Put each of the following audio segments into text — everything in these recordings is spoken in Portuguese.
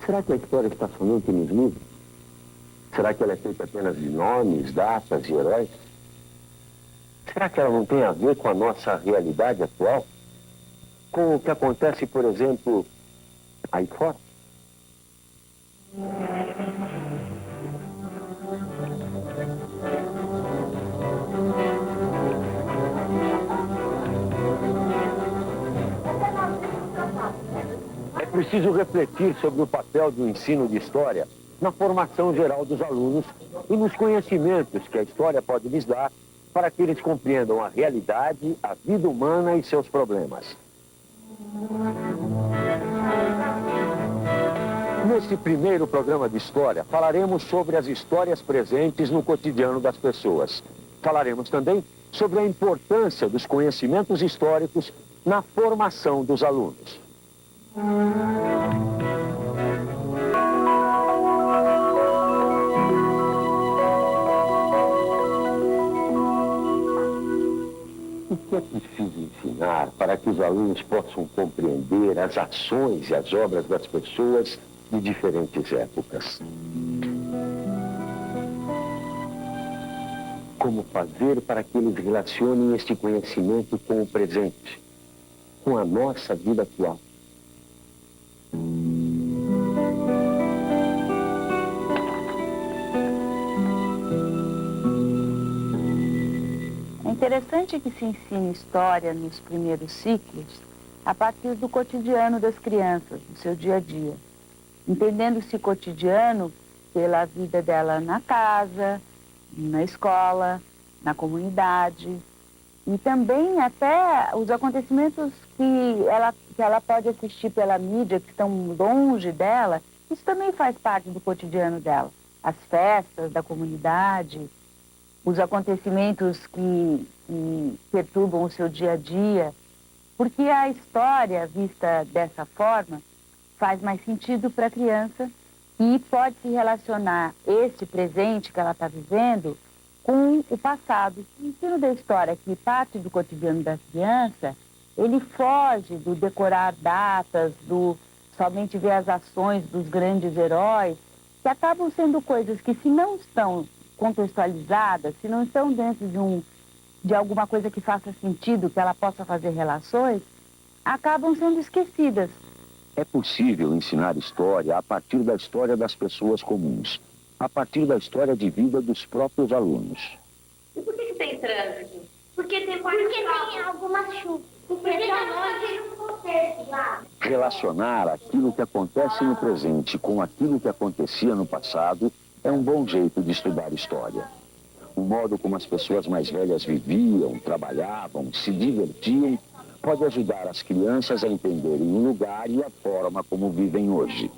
Será que a história está somente nos livros? Será que ela é feita apenas de nomes, datas e heróis? Será que ela não tem a ver com a nossa realidade atual? Com o que acontece, por exemplo, aí fora? É preciso refletir sobre o papel do ensino de história na formação geral dos alunos e nos conhecimentos que a história pode lhes dar para que eles compreendam a realidade, a vida humana e seus problemas. Nesse primeiro programa de história, falaremos sobre as histórias presentes no cotidiano das pessoas. Falaremos também sobre a importância dos conhecimentos históricos na formação dos alunos. O que é preciso ensinar para que os alunos possam compreender as ações e as obras das pessoas de diferentes épocas? Como fazer para que eles relacionem este conhecimento com o presente, com a nossa vida atual? É interessante que se ensine história nos primeiros ciclos a partir do cotidiano das crianças, do seu dia a dia. Entendendo esse cotidiano pela vida dela na casa, na escola, na comunidade. E também até os acontecimentos que ela pode assistir pela mídia, que estão longe dela, isso também faz parte do cotidiano dela. As festas da comunidade, os acontecimentos que perturbam o seu dia a dia, porque a história, vista dessa forma, faz mais sentido para a criança e pode se relacionar esse presente que ela está vivendo com o passado. O ensino da história, que parte do cotidiano da criança, ele foge do decorar datas, do somente ver as ações dos grandes heróis, que acabam sendo coisas que, se não estão contextualizadas, se não estão dentro de alguma coisa que faça sentido, que ela possa fazer relações, acabam sendo esquecidas. É possível ensinar história a partir da história das pessoas comuns, a partir da história de vida dos próprios alunos. E por que tem trânsito? Porque tem algumas chuvas. Porque Relacionar aquilo que acontece no presente com aquilo que acontecia no passado é um bom jeito de estudar história. O modo como as pessoas mais velhas viviam, trabalhavam, se divertiam, pode ajudar as crianças a entenderem o lugar e a forma como vivem hoje.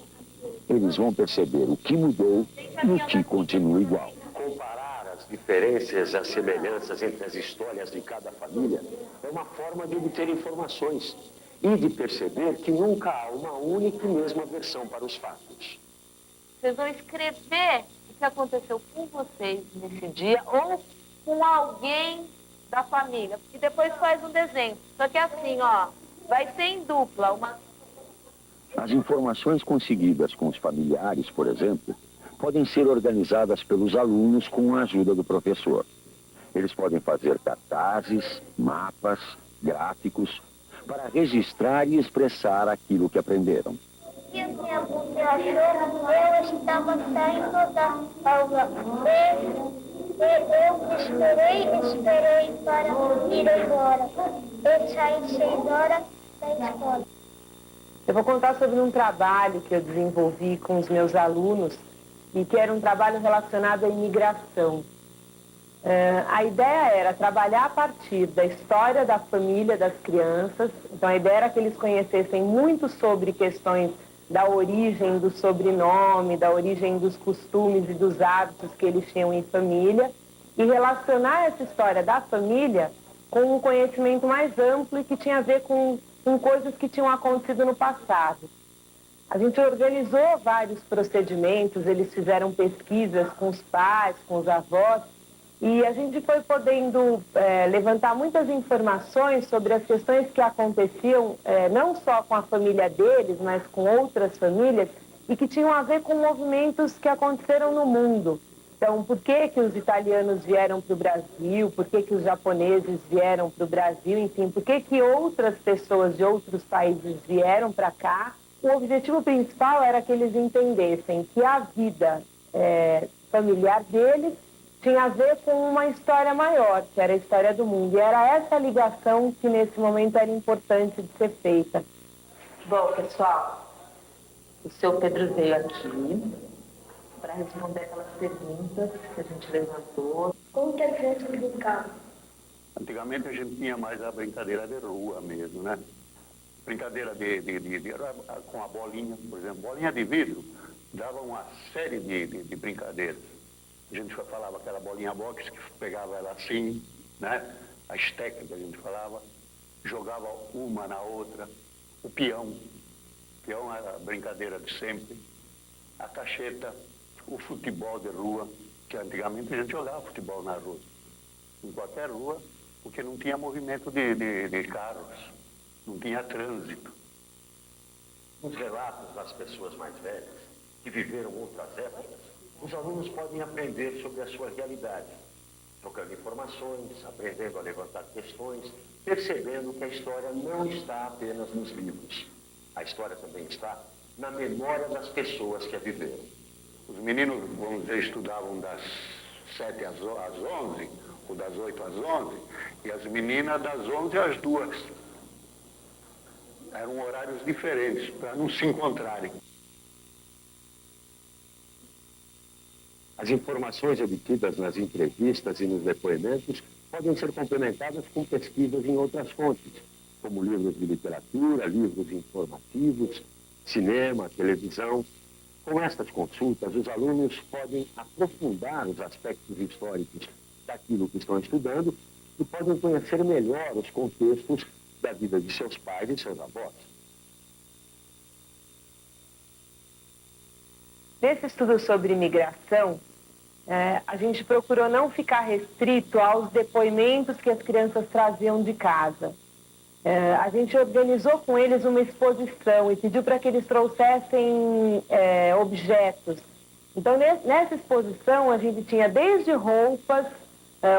Eles vão perceber o que mudou e o que continua igual. Comparar as diferenças, as semelhanças entre as histórias de cada família é uma forma de obter informações e de perceber que nunca há uma única e mesma versão para os fatos. Vocês vão escrever o que aconteceu com vocês nesse dia ou com alguém da família. E depois faz um desenho. Só que assim, ó, vai ser em dupla. As informações conseguidas com os familiares, por exemplo, podem ser organizadas pelos alunos com a ajuda do professor. Eles podem fazer cartazes, mapas, gráficos, para registrar e expressar aquilo que aprenderam. Eu estava saindo da aula. Eu esperei para ir embora. Eu saí 6 horas da escola. Eu vou contar sobre um trabalho que eu desenvolvi com os meus alunos e que era um trabalho relacionado à imigração. A ideia era trabalhar a partir da história da família das crianças. Então a ideia era que eles conhecessem muito sobre questões da origem do sobrenome, da origem dos costumes e dos hábitos que eles tinham em família e relacionar essa história da família com um conhecimento mais amplo e que tinha a ver com coisas que tinham acontecido no passado. A gente organizou vários procedimentos, eles fizeram pesquisas com os pais, com os avós, e a gente foi podendo levantar muitas informações sobre as questões que aconteciam não só com a família deles, mas com outras famílias e que tinham a ver com movimentos que aconteceram no mundo. Então, por que que os italianos vieram para o Brasil? Por que que os japoneses vieram para o Brasil? Enfim, por que que outras pessoas de outros países vieram para cá? O objetivo principal era que eles entendessem que a vida familiar deles tinha a ver com uma história maior, que era a história do mundo. E era essa ligação que, nesse momento, era importante de ser feita. Bom, pessoal, o seu Pedro veio aqui para responder aquelas perguntas que a gente levantou. Como que a criança brincava? Antigamente a gente tinha mais a brincadeira de rua mesmo, né? Brincadeira com a bolinha, por exemplo, bolinha de vidro, dava uma série de brincadeiras. A gente falava aquela bolinha box que pegava ela assim, né? A esteca que a gente falava, jogava uma na outra, o peão era a brincadeira de sempre, a cacheta, o futebol de rua, que antigamente a gente jogava futebol na rua, em qualquer rua, porque não tinha movimento de carros, não tinha trânsito. Os relatos das pessoas mais velhas, que viveram outras épocas, os alunos podem aprender sobre a sua realidade, trocando informações, aprendendo a levantar questões, percebendo que a história não está apenas nos livros. A história também está na memória das pessoas que a viveram. Os meninos, vamos dizer, estudavam das 7 às 11, ou das 8 às 11, e as meninas das 11 às 2. Eram horários diferentes, para não se encontrarem. As informações obtidas nas entrevistas e nos depoimentos podem ser complementadas com pesquisas em outras fontes, como livros de literatura, livros informativos, cinema, televisão. Com estas consultas, os alunos podem aprofundar os aspectos históricos daquilo que estão estudando e podem conhecer melhor os contextos da vida de seus pais e seus avós. Nesse estudo sobre imigração, a gente procurou não ficar restrito aos depoimentos que as crianças traziam de casa. A gente organizou com eles uma exposição e pediu para que eles trouxessem objetos. Então, nessa exposição, a gente tinha desde roupas,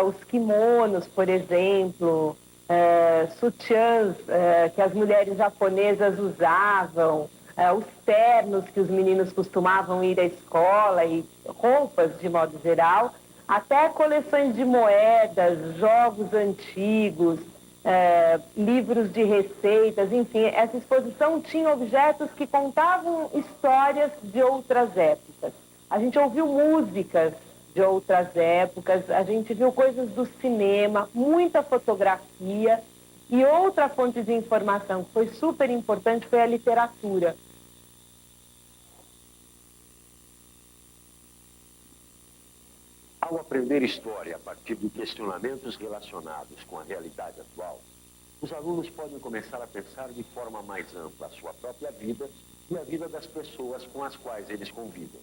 os kimonos, por exemplo, sutiãs que as mulheres japonesas usavam, os ternos que os meninos costumavam ir à escola e roupas de modo geral, até coleções de moedas, jogos antigos, livros de receitas, enfim, essa exposição tinha objetos que contavam histórias de outras épocas. A gente ouviu músicas de outras épocas, a gente viu coisas do cinema, muita fotografia, e outra fonte de informação que foi super importante foi a literatura. Ao aprender história a partir de questionamentos relacionados com a realidade atual, os alunos podem começar a pensar de forma mais ampla a sua própria vida e a vida das pessoas com as quais eles convivem.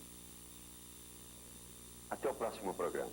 Até o próximo programa.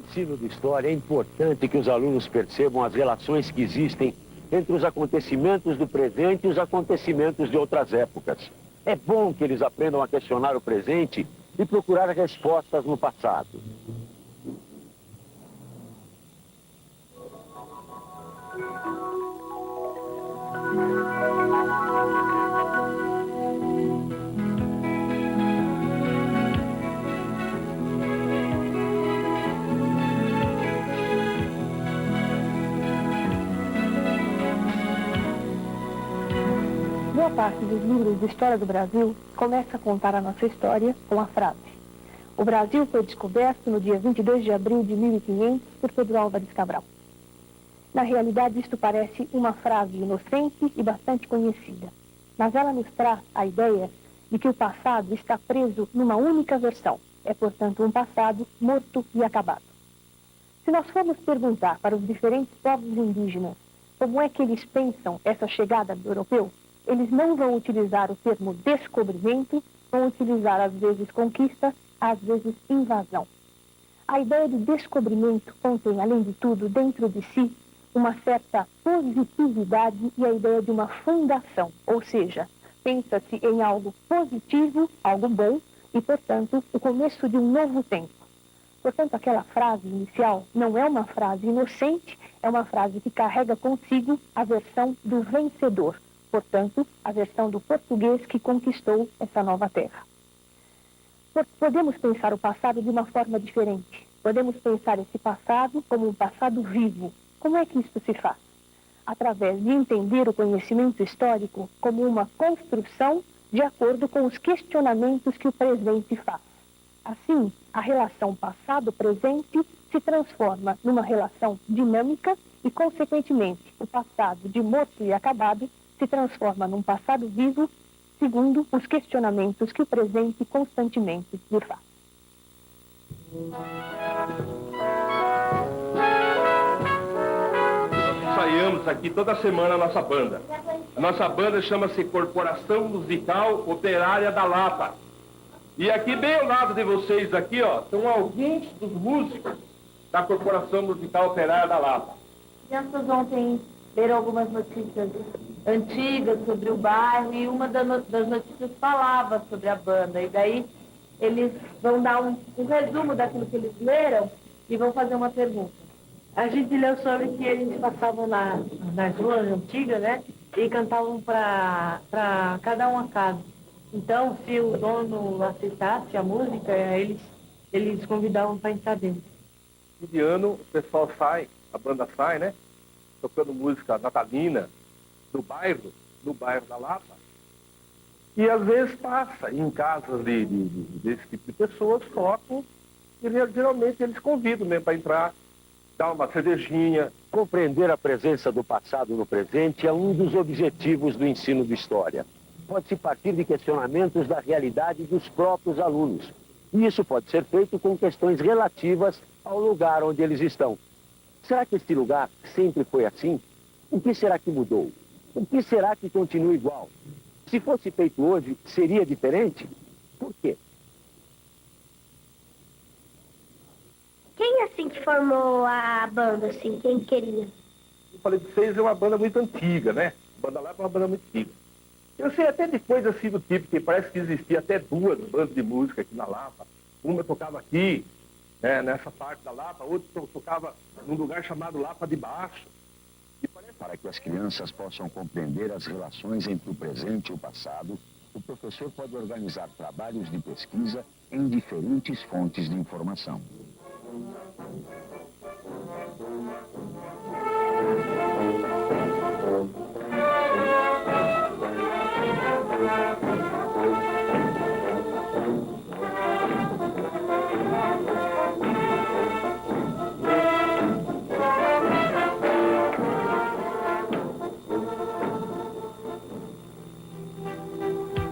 ensino de história, é importante que os alunos percebam as relações que existem entre os acontecimentos do presente e os acontecimentos de outras épocas. É bom que eles aprendam a questionar o presente e procurar respostas no passado. Boa parte dos livros de história do Brasil começa a contar a nossa história com a frase: o Brasil foi descoberto no dia 22 de abril de 1500 por Pedro Álvares Cabral. Na realidade, isto parece uma frase inocente e bastante conhecida, mas ela nos traz a ideia de que o passado está preso numa única versão. É, portanto, um passado morto e acabado. Se nós formos perguntar para os diferentes povos indígenas como é que eles pensam essa chegada do europeu, eles não vão utilizar o termo descobrimento, vão utilizar às vezes conquista, às vezes invasão. A ideia de descobrimento contém, além de tudo, dentro de si, uma certa positividade e a ideia de uma fundação, ou seja, pensa-se em algo positivo, algo bom, e, portanto, o começo de um novo tempo. Portanto, aquela frase inicial não é uma frase inocente, é uma frase que carrega consigo a versão do vencedor, portanto, a versão do português que conquistou essa nova terra. Podemos pensar o passado de uma forma diferente. Podemos pensar esse passado como um passado vivo. Como é que isso se faz? Através de entender o conhecimento histórico como uma construção de acordo com os questionamentos que o presente faz. Assim, a relação passado-presente se transforma numa relação dinâmica e, consequentemente, o passado de morto e acabado se transforma num passado vivo, segundo os questionamentos que o presente constantemente lhe faz. Ensaiamos aqui toda semana a nossa banda. A nossa banda chama-se Corporação Musical Operária da Lapa. E aqui, bem ao lado de vocês, aqui, ó, estão alguns dos músicos da Corporação Musical Operária da Lapa. Crianças ontem leram algumas notícias antigas sobre o bairro e uma das notícias falava sobre a banda. E daí eles vão dar um resumo daquilo que eles leram e vão fazer uma pergunta. A gente leu sobre que eles passavam nas ruas antigas, né? E cantavam para cada uma casa. Então, se o dono aceitasse a música, eles convidavam para entrar dentro. De ano, o pessoal sai, a banda sai, né? Tocando música natalina no bairro da Lapa. E às vezes passa em casas desse tipo de pessoas, tocam, e geralmente eles convidam mesmo para entrar, dar uma cervejinha. Compreender a presença do passado no presente é um dos objetivos do ensino de história. Pode-se partir de questionamentos da realidade dos próprios alunos. E isso pode ser feito com questões relativas ao lugar onde eles estão. Será que este lugar sempre foi assim? O que será que mudou? O que será que continua igual? Se fosse feito hoje, seria diferente? Por quê? Quem assim que formou a banda, assim? Quem queria? Eu falei de vocês, é uma banda muito antiga, né? A banda Lapa é uma banda muito antiga. Eu sei até depois assim do tipo, que parece que existia até duas bandas de música aqui na Lapa. Uma tocava aqui, né, nessa parte da Lapa, outra tocava num lugar chamado Lapa de Baixo. Para que as crianças possam compreender as relações entre o presente e o passado, o professor pode organizar trabalhos de pesquisa em diferentes fontes de informação.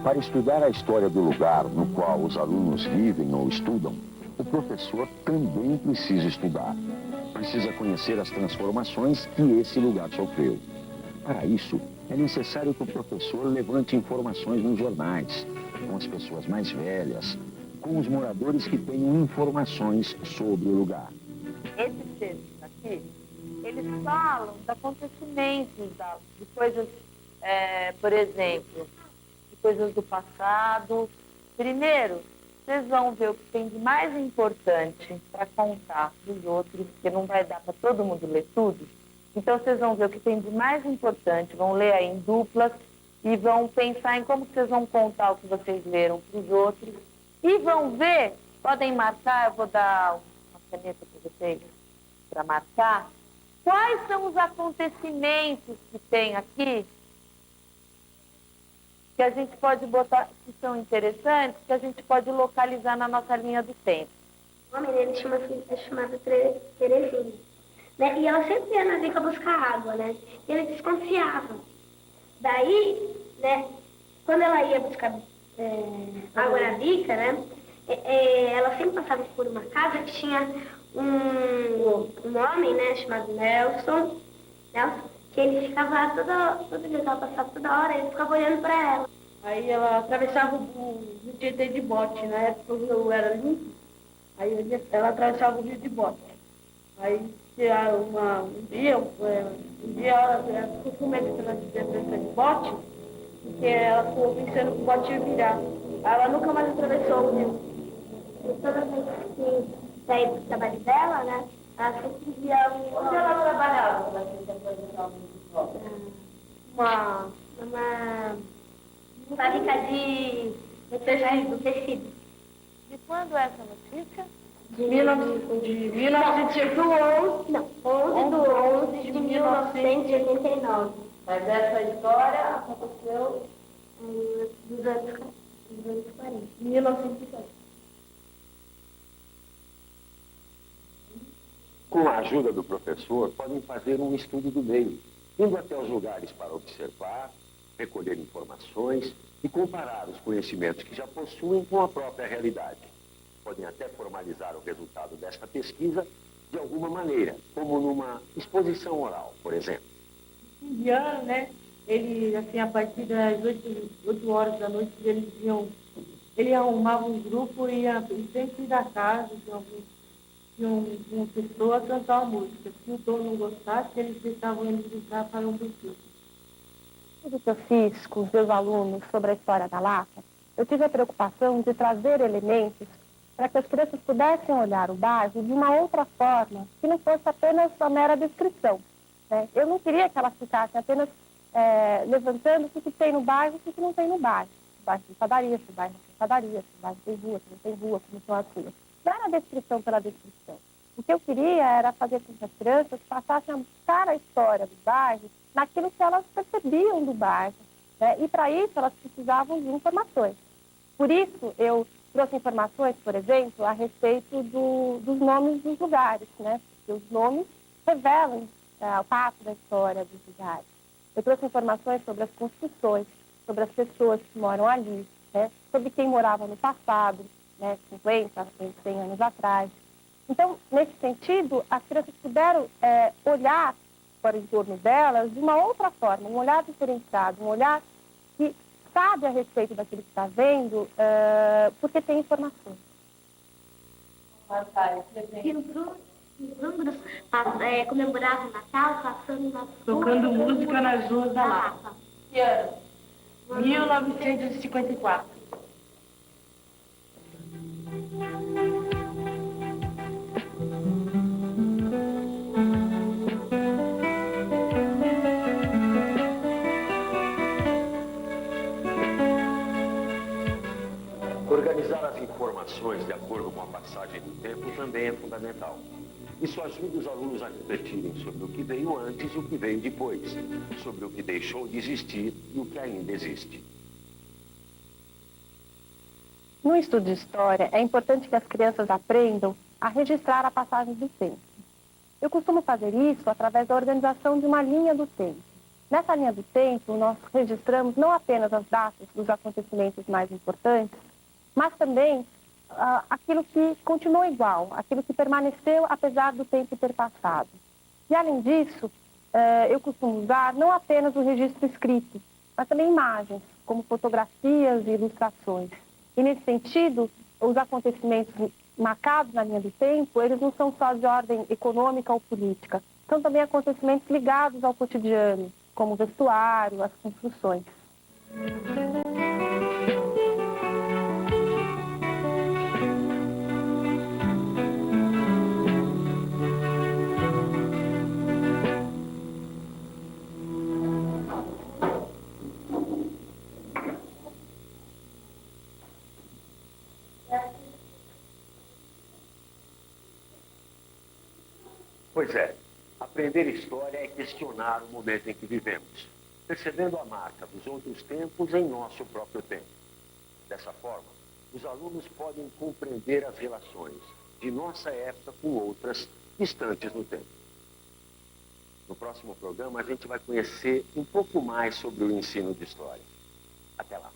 Para estudar a história do lugar no qual os alunos vivem ou estudam, o professor também precisa estudar. Precisa conhecer as transformações que esse lugar sofreu. Para isso, é necessário que o professor levante informações nos jornais, com as pessoas mais velhas, com os moradores que tenham informações sobre o lugar. esses textos aqui, eles falam de acontecimentos, de coisas, por exemplo, de coisas do passado. Primeiro, vocês vão ver o que tem de mais importante para contar para os outros, porque não vai dar para todo mundo ler tudo. Então, vocês vão ver o que tem de mais importante, vão ler aí em duplas e vão pensar em como que vocês vão contar o que vocês leram para os outros. E vão ver, podem marcar, eu vou dar uma caneta para vocês, para marcar, quais são os acontecimentos que tem aqui, que a gente pode botar, que são interessantes, que a gente pode localizar na nossa linha do tempo. O homem dele é chamado Terezinha, né? E ela sempre ia na bica buscar água, né? E ele desconfiava. Daí, né, quando ela ia buscar água na bica, né, ela sempre passava por uma casa que tinha um homem, né, chamado Nelson, que ele ficava todo dia que ela passava toda hora, ele ficava olhando para ela. Aí ela atravessava o rio Tietê de bote, na época o rio era limpo, aí ela atravessava o rio de bote. Aí um dia ela ficou com medo que ela atravessar de bote, porque ela ficou pensando que o bote ia virar. Aí ela nunca mais atravessou o rio. E toda vez que saía do trabalho dela, né, ela sempre via onde ela trabalhava para atravessar o rio de bote? Uma fábrica de tecido. De quando é essa notícia? De 1911, não, 11 de 1989. Mas essa história aconteceu Dos anos 40. 1940. Com a ajuda do professor, podem fazer um estudo do meio, indo até os lugares para observar, recolher informações e comparar os conhecimentos que já possuem com a própria realidade. Podem até formalizar o resultado desta pesquisa de alguma maneira, como numa exposição oral, por exemplo. Indiano, né? Ele, assim, a partir das 8 horas da noite, ele arrumava um grupo e ia sempre da casa de uma pessoa cantar uma música. Se o dono não gostasse, eles deixavam ele brincar para um brinquedo. Tudo que eu fiz com os meus alunos sobre a história da Lapa, eu tive a preocupação de trazer elementos para que as crianças pudessem olhar o bairro de uma outra forma, que não fosse apenas a mera descrição, né? Eu não queria que elas ficassem apenas levantando o que tem no bairro e o que não tem no bairro. O bairro tem padaria, se o bairro não tem padaria, se o bairro tem rua, se não tem rua, como são as ruas. Não era a descrição pela descrição. O que eu queria era fazer com que as crianças passassem a buscar a história do bairro naquilo que elas percebiam do bairro, né? E para isso elas precisavam de informações. Por isso eu trouxe informações, por exemplo, a respeito dos nomes dos lugares, né? Porque os nomes revelam o fato da história dos lugares. Eu trouxe informações sobre as construções, sobre as pessoas que moram ali, né? Sobre quem morava no passado, né? 50, 100 anos atrás. Então, nesse sentido, as crianças puderam olhar para o entorno delas de uma outra forma, um olhar diferenciado, um olhar que sabe a respeito daquilo que está vendo, porque tem informações. E os números comemoravam o Natal passando Tocando música nas ruas da Lapa. que ano? 1954. Organizar as informações de acordo com a passagem do tempo também é fundamental. Isso ajuda os alunos a refletirem sobre o que veio antes e o que veio depois, sobre o que deixou de existir e o que ainda existe. No estudo de história, é importante que as crianças aprendam a registrar a passagem do tempo. Eu costumo fazer isso através da organização de uma linha do tempo. Nessa linha do tempo, nós registramos não apenas as datas dos acontecimentos mais importantes, mas também aquilo que continuou igual, aquilo que permaneceu apesar do tempo ter passado. E, além disso, eu costumo usar não apenas o registro escrito, mas também imagens, como fotografias e ilustrações. E, nesse sentido, os acontecimentos marcados na linha do tempo, eles não são só de ordem econômica ou política. São também acontecimentos ligados ao cotidiano, como o vestuário, as construções. Pois é, aprender história é questionar o momento em que vivemos, percebendo a marca dos outros tempos em nosso próprio tempo. Dessa forma, os alunos podem compreender as relações de nossa época com outras distantes no tempo. No próximo programa, a gente vai conhecer um pouco mais sobre o ensino de história. Até lá.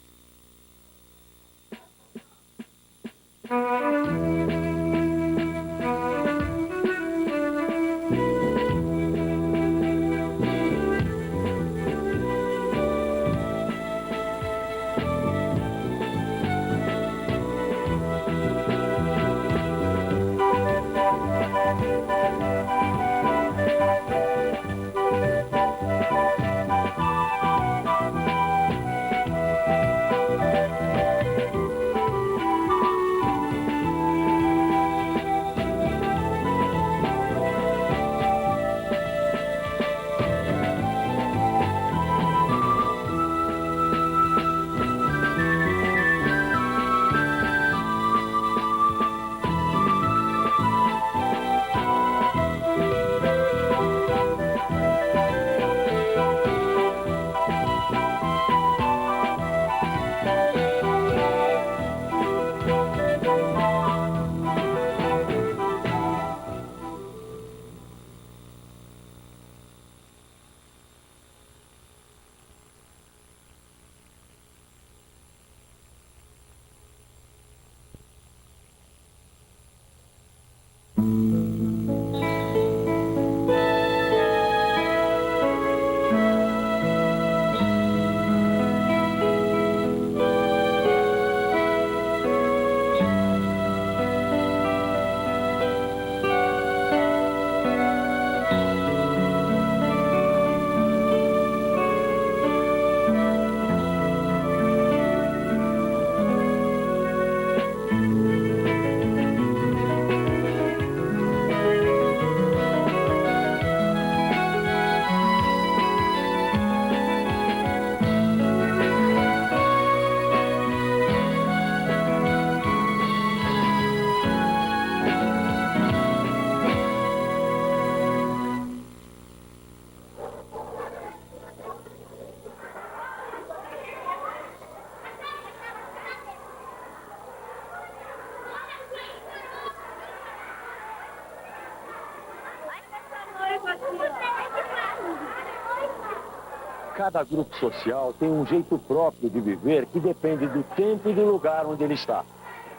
Cada grupo social tem um jeito próprio de viver que depende do tempo e do lugar onde ele está.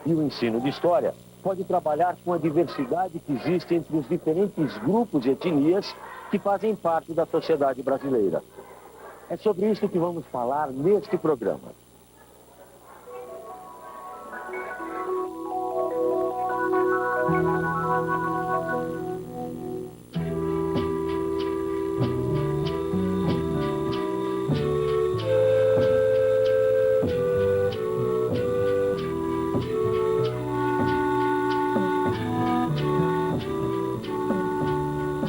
E o ensino de história pode trabalhar com a diversidade que existe entre os diferentes grupos e etnias que fazem parte da sociedade brasileira. É sobre isso que vamos falar neste programa.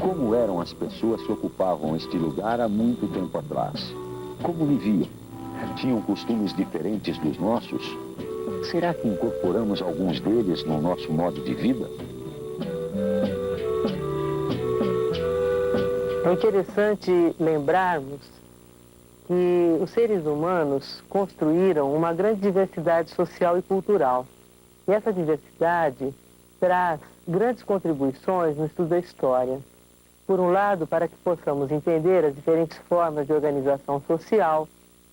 Como eram as pessoas que ocupavam este lugar há muito tempo atrás? Como viviam? Tinham costumes diferentes dos nossos? Será que incorporamos alguns deles no nosso modo de vida? É interessante lembrarmos que os seres humanos construíram uma grande diversidade social e cultural. E essa diversidade traz grandes contribuições no estudo da história. Por um lado, para que possamos entender as diferentes formas de organização social,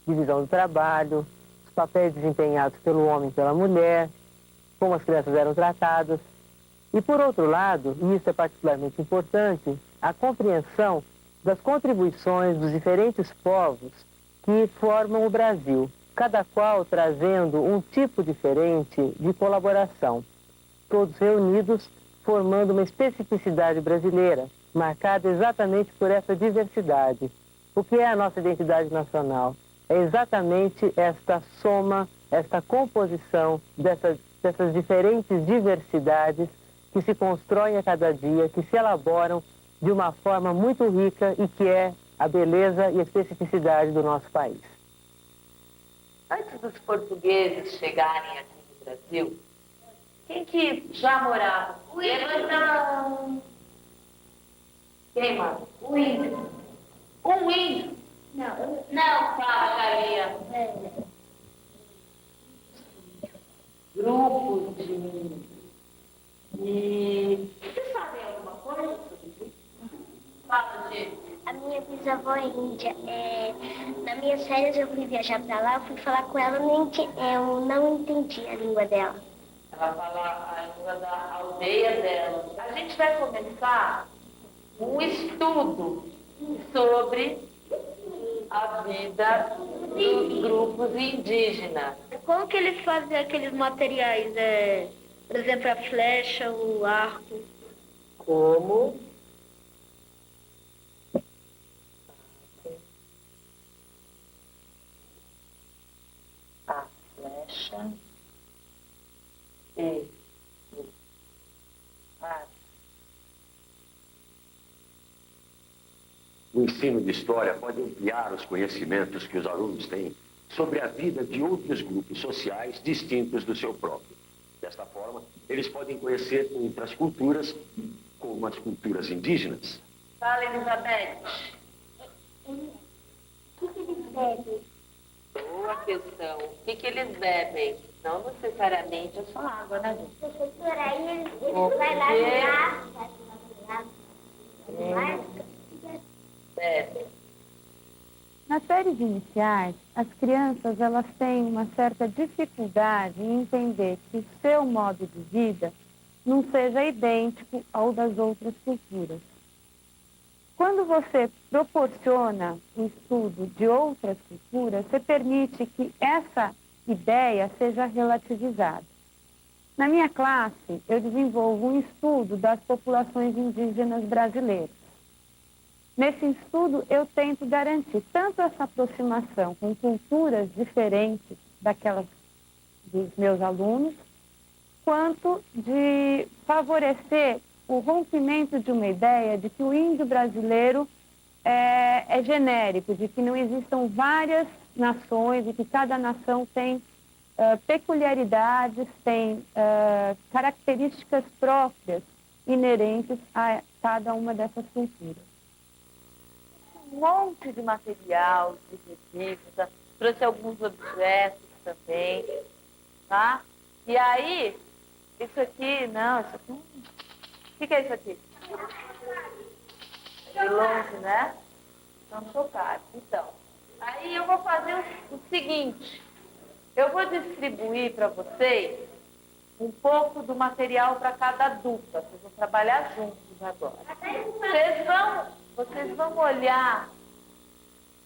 divisão do trabalho, os papéis desempenhados pelo homem e pela mulher, como as crianças eram tratadas. E por outro lado, e isso é particularmente importante, a compreensão das contribuições dos diferentes povos que formam o Brasil, cada qual trazendo um tipo diferente de colaboração. todos reunidos, formando uma especificidade brasileira, marcada exatamente por essa diversidade. O que é a nossa identidade nacional? É exatamente esta soma, esta composição dessas diferentes diversidades que se constroem a cada dia, que se elaboram de uma forma muito rica e que é a beleza e a especificidade do nosso país. Antes dos portugueses chegarem aqui no Brasil, quem que já morava? O índio. Quem, mano? O índio. Um índio? Não, fala, Galinha. Grupos de índios. E vocês sabem alguma coisa sobre isso? Fala, gente. A minha bisavó é índia. Nas minhas férias eu fui viajar pra lá, eu fui falar com ela, eu não entendi a língua dela. Ela fala a língua da aldeia dela. A gente vai começar um estudo sobre a vida dos grupos indígenas. Como que eles fazem aqueles materiais? Por exemplo, a flecha, o arco. Como? A flecha e o arco. O ensino de história pode ampliar os conhecimentos que os alunos têm sobre a vida de outros grupos sociais distintos do seu próprio. Desta forma, eles podem conhecer outras culturas, como as culturas indígenas. Fala, Elizabeth. O que eles bebem? Boa questão. O que eles bebem? Não necessariamente é só água, né, gente? Professora, aí eles vão lá no mar, Bebe. Nas séries iniciais, as crianças elas têm uma certa dificuldade em entender que o seu modo de vida não seja idêntico ao das outras culturas. Quando você proporciona o estudo de outras culturas, você permite que essa ideia seja relativizada. Na minha classe, eu desenvolvo um estudo das populações indígenas brasileiras. Nesse estudo, eu tento garantir tanto essa aproximação com culturas diferentes daquelas dos meus alunos, quanto de favorecer o rompimento de uma ideia de que o índio brasileiro é genérico, de que não existam várias nações e que cada nação tem peculiaridades, tem características próprias inerentes a cada uma dessas culturas. Um monte de material, de revista, trouxe alguns objetos também, tá? E aí, isso aqui, não, isso aqui, o que é isso aqui? De longe, né? Estão chocados. Então, aí eu vou fazer o seguinte, eu vou distribuir para vocês um pouco do material para cada dupla, vocês vão trabalhar juntos agora. Vocês vão olhar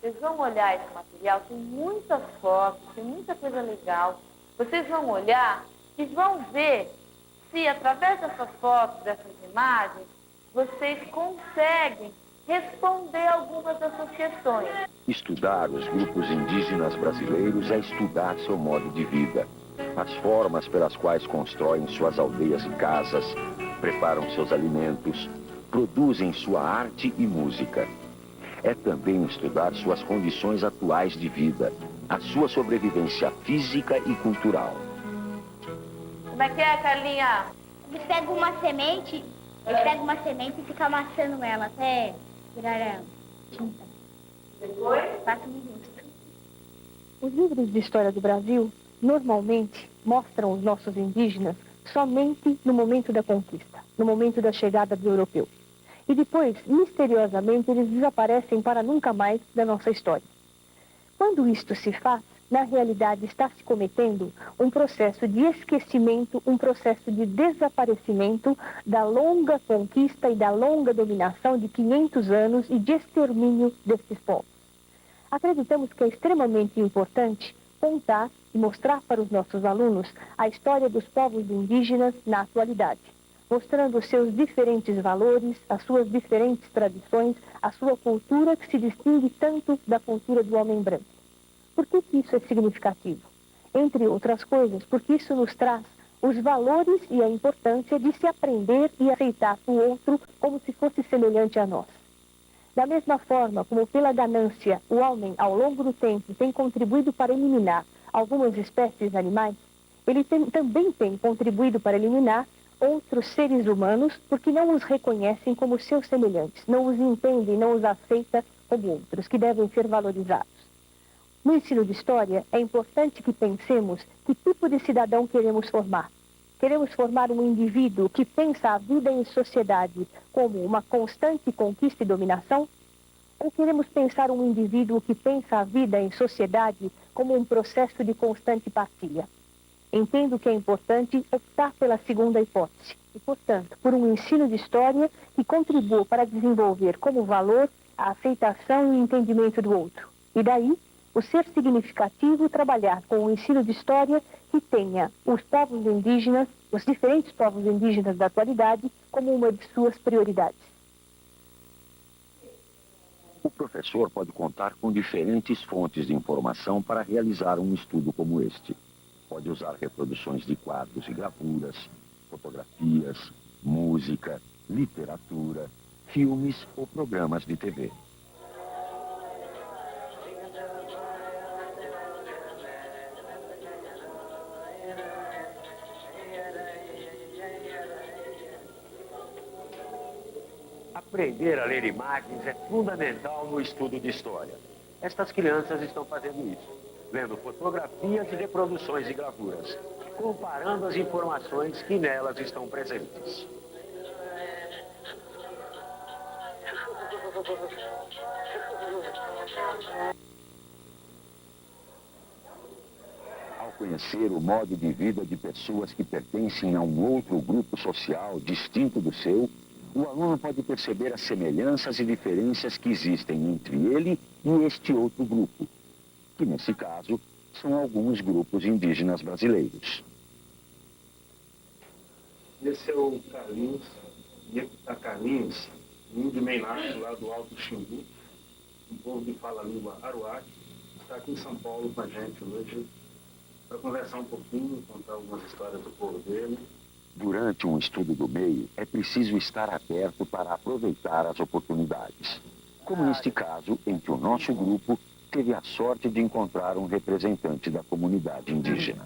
esse material, tem muitas fotos, tem muita coisa legal. Vocês vão olhar e vão ver se, através dessas fotos, dessas imagens, vocês conseguem responder algumas dessas questões. Estudar os grupos indígenas brasileiros é estudar seu modo de vida, as formas pelas quais constroem suas aldeias e casas, preparam seus alimentos, produzem sua arte e música. É também estudar suas condições atuais de vida, a sua sobrevivência física e cultural. Como é que é, Carlinha? Eles pegam uma semente e ficam amassando ela até virar ela. Tinta. Depois? Passa no rosto. Os livros de história do Brasil, normalmente, mostram os nossos indígenas somente no momento da conquista, no momento da chegada do europeu. E depois, misteriosamente, eles desaparecem para nunca mais da nossa história. Quando isto se faz, na realidade está se cometendo um processo de esquecimento, um processo de desaparecimento da longa conquista e da longa dominação de 500 anos e de extermínio desses povos. Acreditamos que é extremamente importante contar e mostrar para os nossos alunos a história dos povos indígenas na atualidade, mostrando os seus diferentes valores, as suas diferentes tradições, a sua cultura que se distingue tanto da cultura do homem branco. Por que isso é significativo? Entre outras coisas, porque isso nos traz os valores e a importância de se aprender e aceitar o outro como se fosse semelhante a nós. Da mesma forma como pela ganância o homem, ao longo do tempo, tem contribuído para eliminar algumas espécies animais, ele também tem contribuído para eliminar outros seres humanos porque não os reconhecem como seus semelhantes, não os entendem, não os aceita como outros, que devem ser valorizados. No ensino de história, é importante que pensemos que tipo de cidadão queremos formar. Queremos formar um indivíduo que pensa a vida em sociedade como uma constante conquista e dominação? Ou queremos pensar um indivíduo que pensa a vida em sociedade como um processo de constante partilha? Entendo que é importante optar pela segunda hipótese e, portanto, por um ensino de história que contribua para desenvolver como valor a aceitação e o entendimento do outro. E daí, o ser significativo trabalhar com o ensino de história que tenha os povos indígenas, os diferentes povos indígenas da atualidade, como uma de suas prioridades. O professor pode contar com diferentes fontes de informação para realizar um estudo como este. Pode usar reproduções de quadros e gravuras, fotografias, música, literatura, filmes ou programas de TV. Aprender a ler imagens é fundamental no estudo de história. Estas crianças estão fazendo isso, vendo fotografias e reproduções de gravuras, comparando as informações que nelas estão presentes. Ao conhecer o modo de vida de pessoas que pertencem a um outro grupo social distinto do seu, o aluno pode perceber as semelhanças e diferenças que existem entre ele e este outro grupo, que nesse caso são alguns grupos indígenas brasileiros. Esse é o Carlinhos, a Carlinhos, índio meinato lá do Alto Xingu, um povo que fala a língua aruac, está aqui em São Paulo com a gente hoje para conversar um pouquinho, contar algumas histórias do povo dele. Durante um estudo do meio, é preciso estar aberto para aproveitar as oportunidades. Como neste caso, em que o nosso grupo teve a sorte de encontrar um representante da comunidade indígena.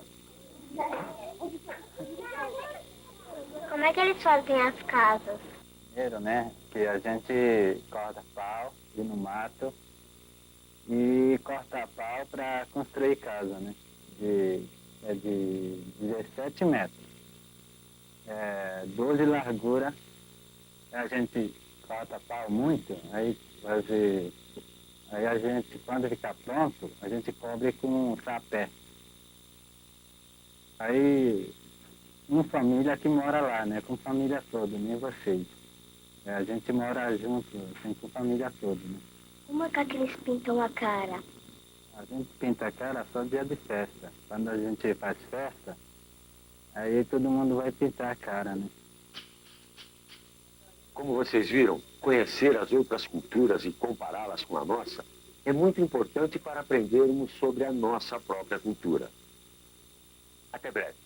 Como é que eles fazem as casas? Primeiro, né, que a gente corta pau, ir no mato e corta pau para construir casa, né, de 17 metros. 12 largura, a gente corta pau muito, aí a gente, quando ficar pronto, a gente cobre com sapé. Aí, uma família que mora lá, né, com família toda, nem vocês. A gente mora junto, assim, com família toda, né. Como é que eles pintam a cara? A gente pinta a cara só dia de festa. Quando a gente faz festa, aí todo mundo vai pintar a cara, né? Como vocês viram, conhecer as outras culturas e compará-las com a nossa é muito importante para aprendermos sobre a nossa própria cultura. Até breve.